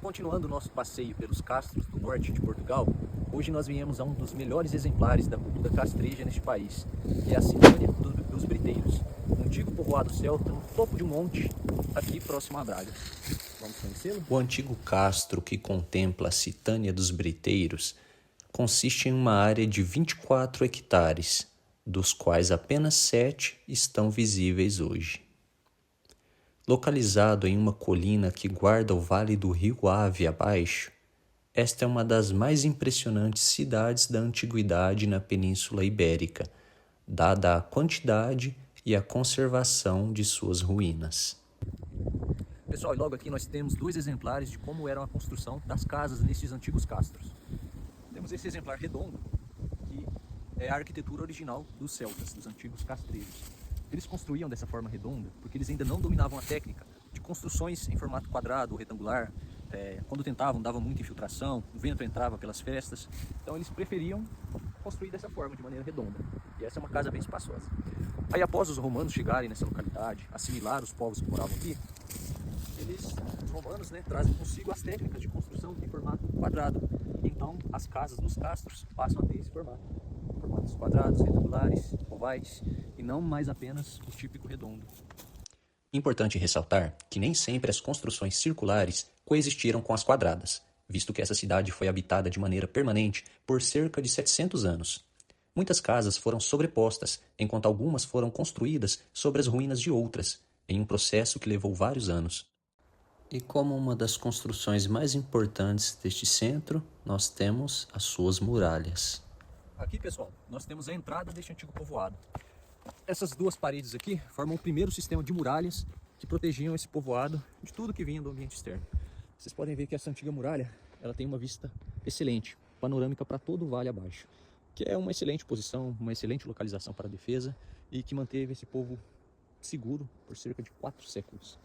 continuando o nosso passeio pelos castros do norte de Portugal, hoje nós viemos a um dos melhores exemplares da cultura castreja neste país, que é a Citânia dos Briteiros, um antigo povoado celta no topo de um monte, aqui próximo a Braga. Vamos conhecê-lo? O antigo castro que contempla a Citânia dos Briteiros consiste em uma área de 24 hectares, dos quais apenas 7 estão visíveis hoje. Localizado em uma colina que guarda o vale do rio Ave abaixo, esta é uma das mais impressionantes cidades da antiguidade na Península Ibérica, dada a quantidade e a conservação de suas ruínas. Pessoal, e logo aqui nós temos dois exemplares de como era a construção das casas nesses antigos castros. Temos esse exemplar redondo, que é a arquitetura original dos celtas, dos antigos castreiros. Eles construíam dessa forma redonda porque eles ainda não dominavam a técnica de construções em formato quadrado ou retangular. Quando tentavam, dava muita infiltração, o vento entrava pelas frestas, então eles preferiam construir dessa forma, de maneira redonda. E essa é uma casa bem espaçosa. Aí, após os romanos chegarem nessa localidade, assimilar os povos que moravam aqui, os romanos, trazem consigo as técnicas de construção em formato quadrado. Então, as casas dos castros passam a ter esse formato. Formatos quadrados, retangulares, ovais, e não mais apenas o típico redondo. Importante ressaltar que nem sempre as construções circulares coexistiram com as quadradas, visto que essa cidade foi habitada de maneira permanente por cerca de 700 anos. Muitas casas foram sobrepostas, enquanto algumas foram construídas sobre as ruínas de outras, em um processo que levou vários anos. E como uma das construções mais importantes deste centro, nós temos as suas muralhas. Aqui, pessoal, nós temos a entrada deste antigo povoado. Essas duas paredes aqui formam o primeiro sistema de muralhas que protegiam esse povoado de tudo que vinha do ambiente externo. Vocês podem ver que essa antiga muralha, ela tem uma vista excelente, panorâmica para todo o vale abaixo, que é uma excelente posição, uma excelente localização para a defesa e que manteve esse povo seguro por cerca de 4 séculos.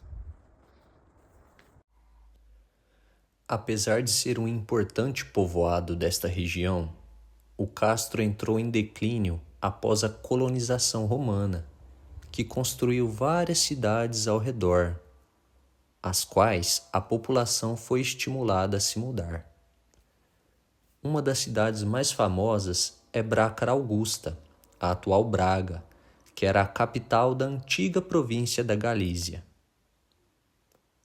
Apesar de ser um importante povoado desta região, o castro entrou em declínio após a colonização romana, que construiu várias cidades ao redor, as quais a população foi estimulada a se mudar. Uma das cidades mais famosas é Brácara Augusta, a atual Braga, que era a capital da antiga província da Galícia.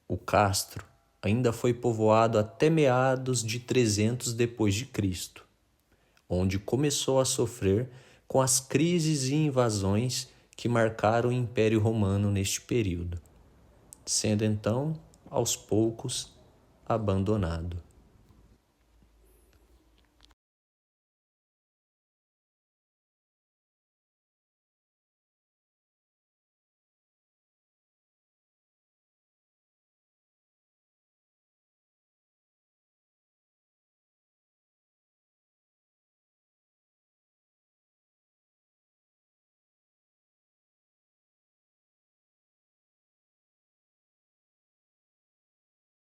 O castro ainda foi povoado até meados de 300 d.C., onde começou a sofrer com as crises e invasões que marcaram o Império Romano neste período, sendo então, aos poucos, abandonado.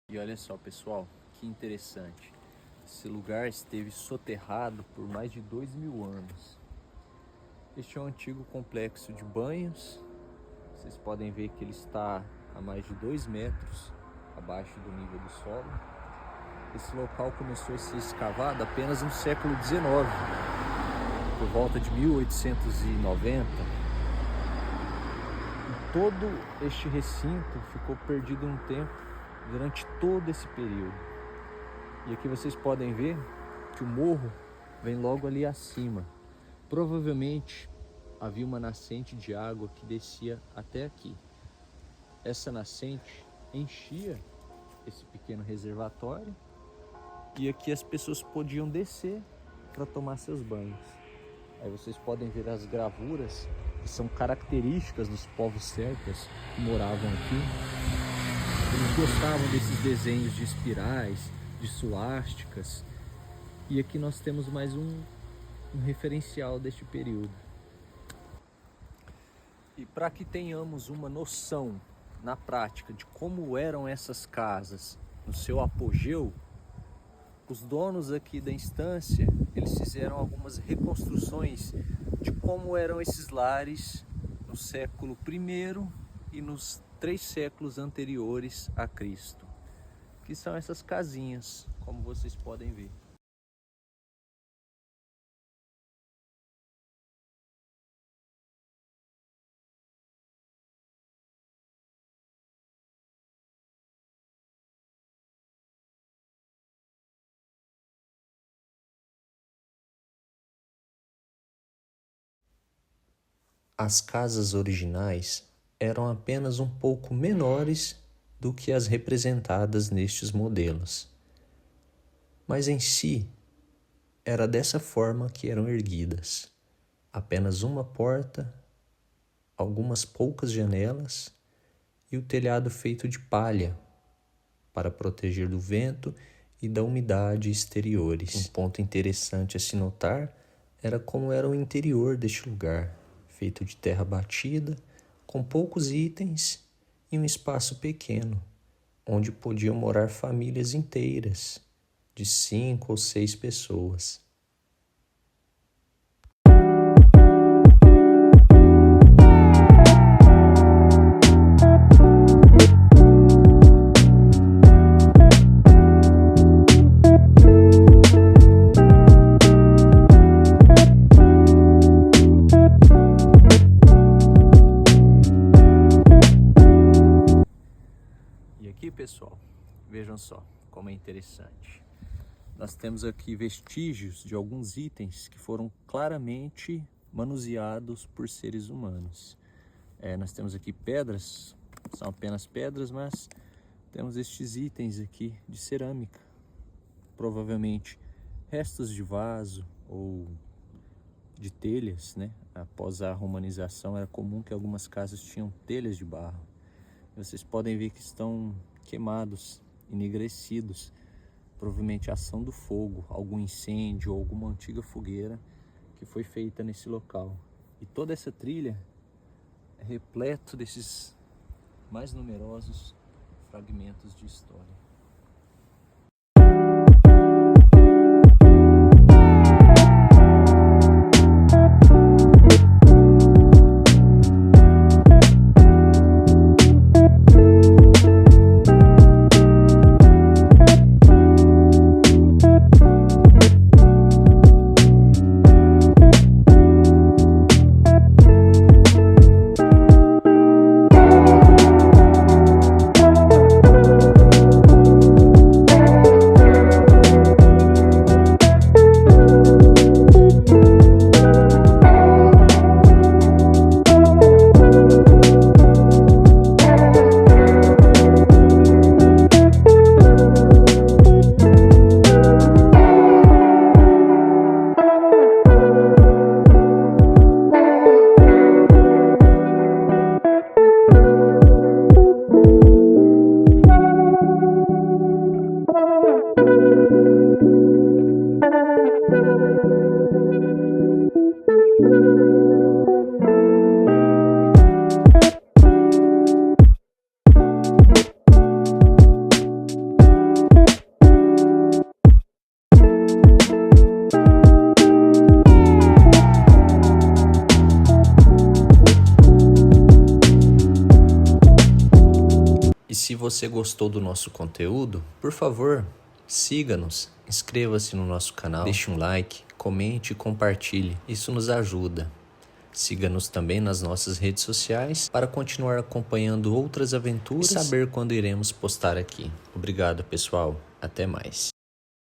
E olha só, pessoal, que interessante. Esse lugar esteve soterrado por mais de 2.000 anos. Este é um antigo complexo de banhos. Vocês podem ver que ele está a mais de 2 metros abaixo do nível do solo. Esse local começou a ser escavado apenas no século XIX, por volta de 1890. E todo este recinto ficou perdido um tempo durante todo esse período. E aqui vocês podem ver que o morro vem logo ali acima. Provavelmente havia uma nascente de água que descia até aqui. Essa nascente enchia esse pequeno reservatório e aqui as pessoas podiam descer para tomar seus banhos. Aí vocês podem ver as gravuras que são características dos povos celtas que moravam aqui. Eles gostavam desses desenhos de espirais, de suásticas. E aqui nós temos mais um referencial deste período. E para que tenhamos uma noção na prática de como eram essas casas no seu apogeu, os donos aqui da estância, eles fizeram algumas reconstruções de como eram esses lares no século I e nos 3 séculos anteriores a Cristo. que são essas casinhas, como vocês podem ver. As casas originais eram apenas um pouco menores do que as representadas nestes modelos, mas em si era dessa forma que eram erguidas: apenas uma porta, algumas poucas janelas e o telhado feito de palha para proteger do vento e da umidade exteriores. Um ponto interessante a se notar era como era o interior deste lugar, feito de terra batida, com poucos itens e um espaço pequeno, onde podiam morar famílias inteiras, de 5 ou 6 pessoas. Aqui, pessoal, vejam só como é interessante. Nós temos aqui vestígios de alguns itens que foram claramente manuseados por seres humanos. Nós temos aqui pedras, são apenas pedras, mas temos estes itens aqui de cerâmica, provavelmente restos de vaso ou de telhas, né? Após a romanização era comum que algumas casas tinham telhas de barro. Vocês podem ver que estão queimados, enegrecidos, provavelmente a ação do fogo, algum incêndio ou alguma antiga fogueira que foi feita nesse local. E toda essa trilha é repleto desses mais numerosos fragmentos de história. Se você gostou do nosso conteúdo, por favor, siga-nos, inscreva-se no nosso canal, deixe um like, comente e compartilhe. Isso nos ajuda. Siga-nos também nas nossas redes sociais para continuar acompanhando outras aventuras e saber quando iremos postar aqui. Obrigado, pessoal. Até mais.